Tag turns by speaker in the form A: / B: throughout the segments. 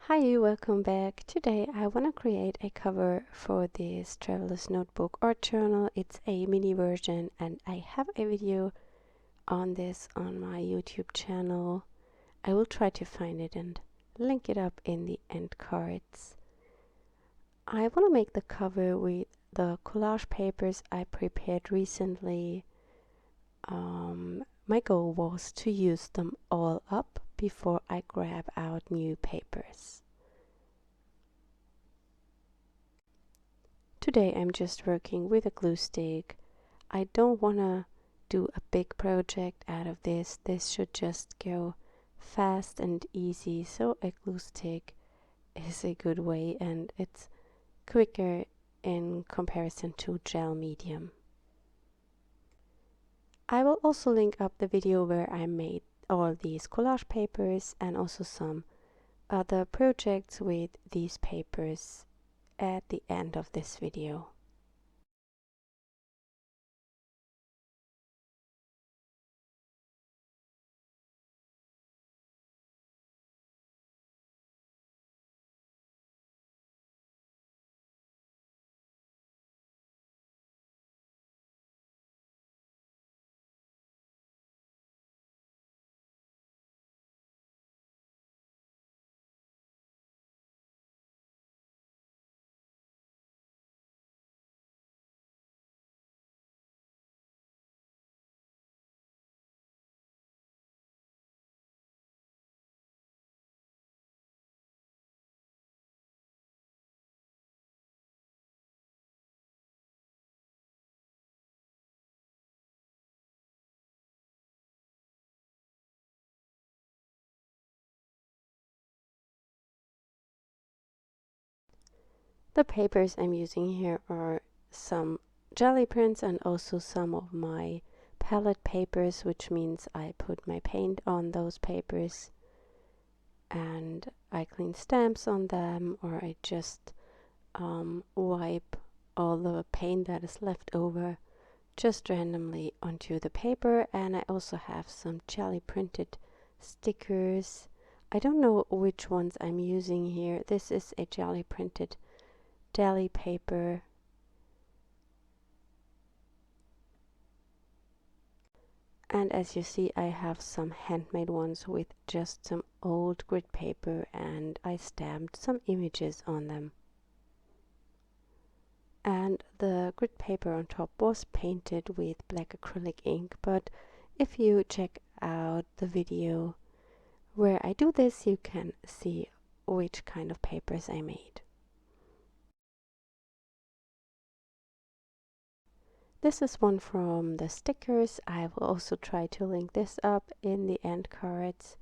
A: Hi, welcome back. Today I want to create a cover for this traveler's notebook or journal. It's a mini version and I have a video on this on my YouTube channel. I will try to find it and link it up in the end cards. I want to make the cover with the collage papers I prepared recently. My goal was to use them all up before I grab out new papers. Today I'm just working with a glue stick. I don't want to do a big project out of this. This should just go fast and easy, so a glue stick is a good way and it's quicker in comparison to gel medium. I will also link up the video where I made all these collage papers and also some other projects with these papers at the end of this video. The papers I'm using here are some jelly prints and also some of my palette papers, which means I put my paint on those papers and I clean stamps on them, or I just wipe all the paint that is left over just randomly onto the paper. And I also have some jelly printed stickers. I don't know which ones I'm using here. This is a jelly printed deli paper, and as you see I have some handmade ones with just some old grid paper and I stamped some images on them, and the grid paper on top was painted with black acrylic ink. But if you check out the video where I do this, you can see which kind of papers I made. This is one from the stickers. I will also try to link this up in the end cards.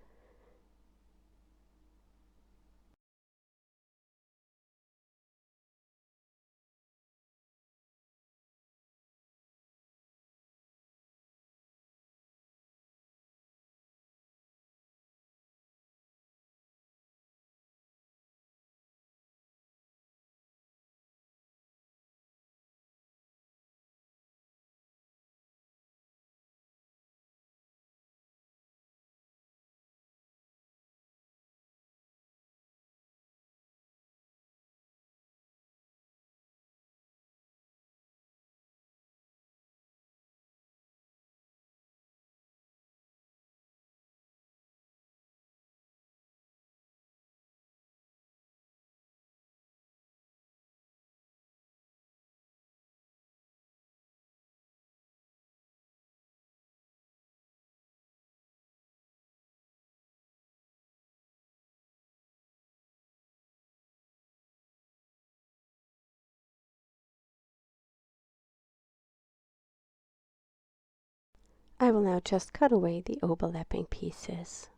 A: I will now just cut away the overlapping pieces.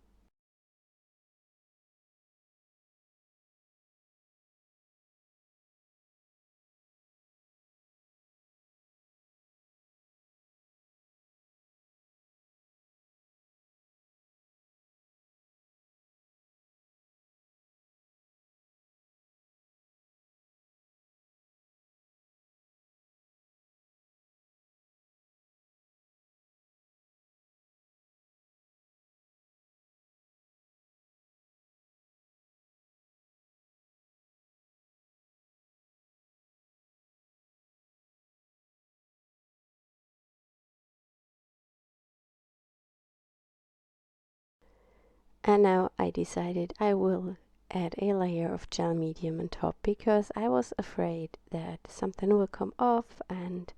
A: And now I decided I will add a layer of gel medium on top because I was afraid that something will come off and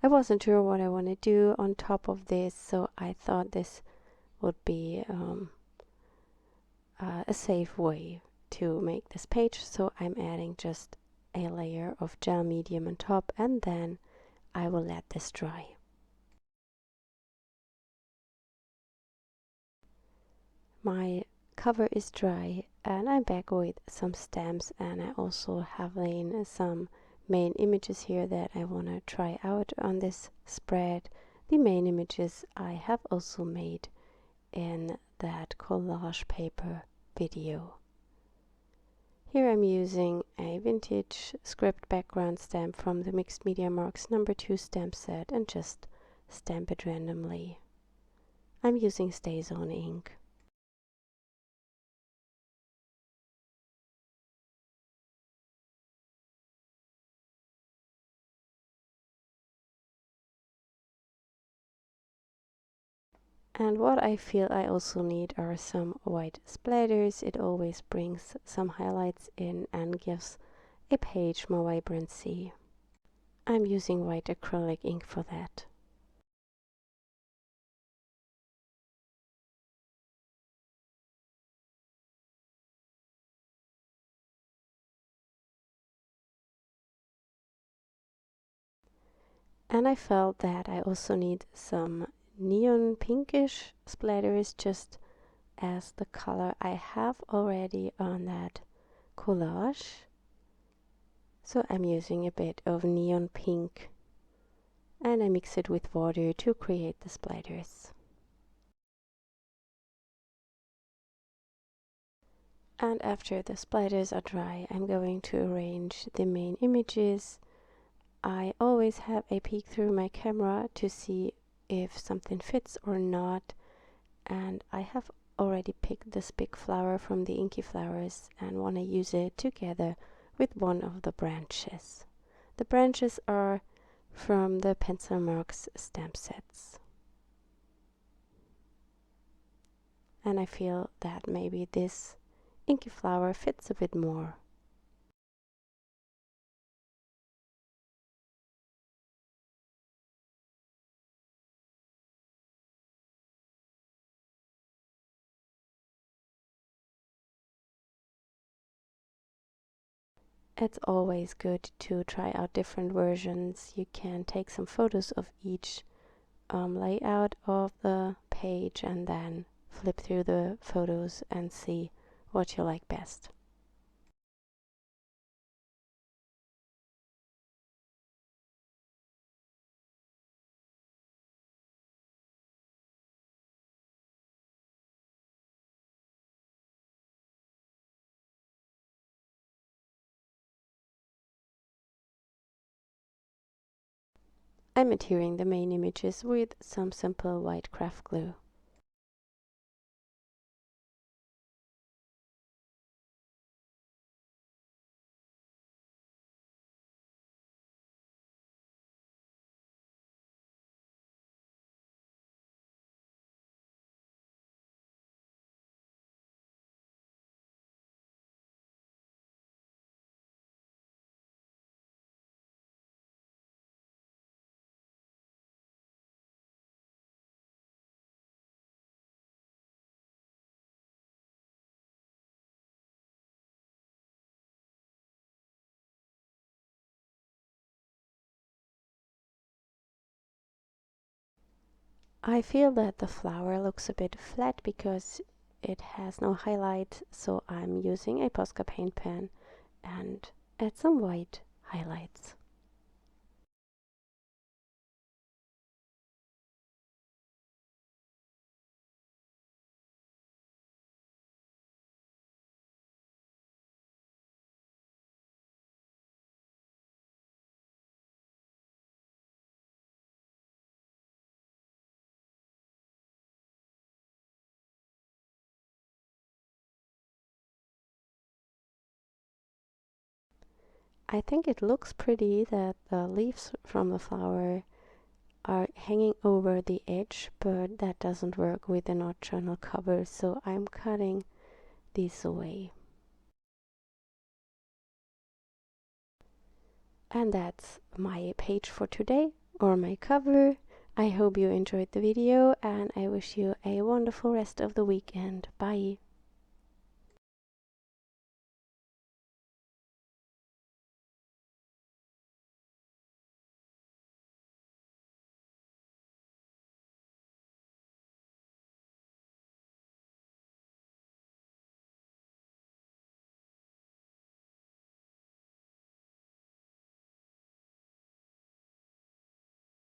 A: I wasn't sure what I want to do on top of this, so I thought this would be a safe way to make this page. So I'm adding just a layer of gel medium on top and then I will let this dry. My cover is dry and I'm back with some stamps, and I also have laid some main images here that I want to try out on this spread. The main images I have also made in that collage paper video. Here I'm using a vintage script background stamp from the Mixed Media Marks #2 stamp set and just stamp it randomly. I'm using StazOn ink. And what I feel I also need are some white splatters. It always brings some highlights in and gives a page more vibrancy. I'm using white acrylic ink for that. And I felt that I also need some neon pinkish splatters, just as the color I have already on that collage. So I'm using a bit of neon pink and I mix it with water to create the splatters. And after the splatters are dry, I'm going to arrange the main images. I always have a peek through my camera to see if something fits or not, and I have already picked this big flower from the Inky Flowers and want to use it together with one of the branches. The branches are from the Pencil Marks stamp sets. And I feel that maybe this Inky Flower fits a bit more. It's always good to try out different versions. You can take some photos of each layout of the page and then flip through the photos and see what you like best. I'm adhering the main images with some simple white craft glue. I feel that the flower looks a bit flat because it has no highlight, so I'm using a Posca paint pen and add some white highlights. I think it looks pretty that the leaves from the flower are hanging over the edge, but that doesn't work with the not journal cover, so I'm cutting these away. And that's my page for today, or my cover. I hope you enjoyed the video, and I wish you a wonderful rest of the weekend. Bye!